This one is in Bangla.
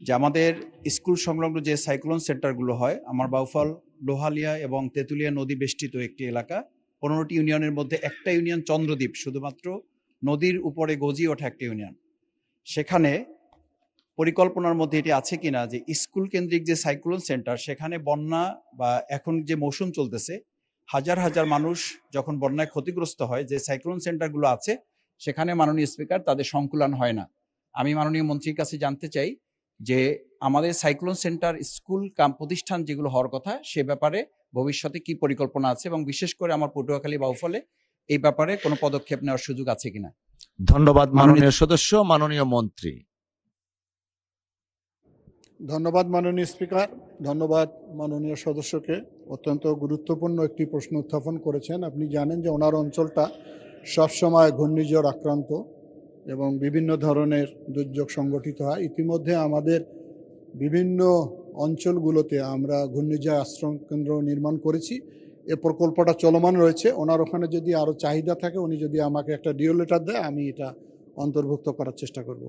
যে আমাদের স্কুল সংলগ্ন যে সাইক্লোন সেন্টারগুলো হয়, আমার বাউফল, লোহালিয়া এবং তেঁতুলিয়া নদী বেষ্টিত একটি এলাকা, 15টি ইউনিয়নের মধ্যে একটা ইউনিয়ন চন্দ্রদ্বীপ, শুধুমাত্র নদীর উপরে গজিয়ে ওঠা একটা ইউনিয়ন। সেখানে পরিকল্পনার মধ্যে এটি আছে কিনা যে স্কুল কেন্দ্রিক যে সাইক্লোন সেন্টার, সেখানে বন্যা বা এখন যে মৌসুম চলতেছে, হাজার হাজার মানুষ যখন বন্যায় ক্ষতিগ্রস্ত হয়, যে সাইক্লোন সেন্টারগুলো আছে সেখানে মাননীয় স্পিকার তাদের সংকুলান হয় না। আমি মাননীয় মন্ত্রীর কাছে জানতে চাই যে আমাদের সাইক্লোন সেন্টার স্কুল প্রতিষ্ঠান যেগুলো হওয়ার কথা, সে ব্যাপারে ভবিষ্যতে কি পরিকল্পনা আছে এবং বিশেষ করে আমার পটুয়াখালী বাউফলে এই ব্যাপারে কোনো পদক্ষেপ নেওয়ার সুযোগ আছে কিনা। ধন্যবাদ মাননীয় সদস্য। মাননীয় মন্ত্রী। ধন্যবাদ মাননীয় স্পিকার, ধন্যবাদ মাননীয় সদস্যকে। অত্যন্ত গুরুত্বপূর্ণ একটি প্রশ্ন উত্থাপন করেছেন। আপনি জানেন যে ওনার অঞ্চলটা সবসময় ঘূর্ণিঝড় আক্রান্ত এবং বিভিন্ন ধরনের দুর্যোগ সংগঠিত হয়। ইতিমধ্যে আমাদের বিভিন্ন অঞ্চলগুলোতে আমরা ঘূর্ণিঝড় আশ্রয় কেন্দ্র নির্মাণ করেছি। এ প্রকল্পটা চলমান রয়েছে। ওনার ওখানে যদি আরও চাহিদা থাকে, উনি যদি আমাকে একটা ডিও লেটার দেয়, আমি এটা অন্তর্ভুক্ত করার চেষ্টা করব।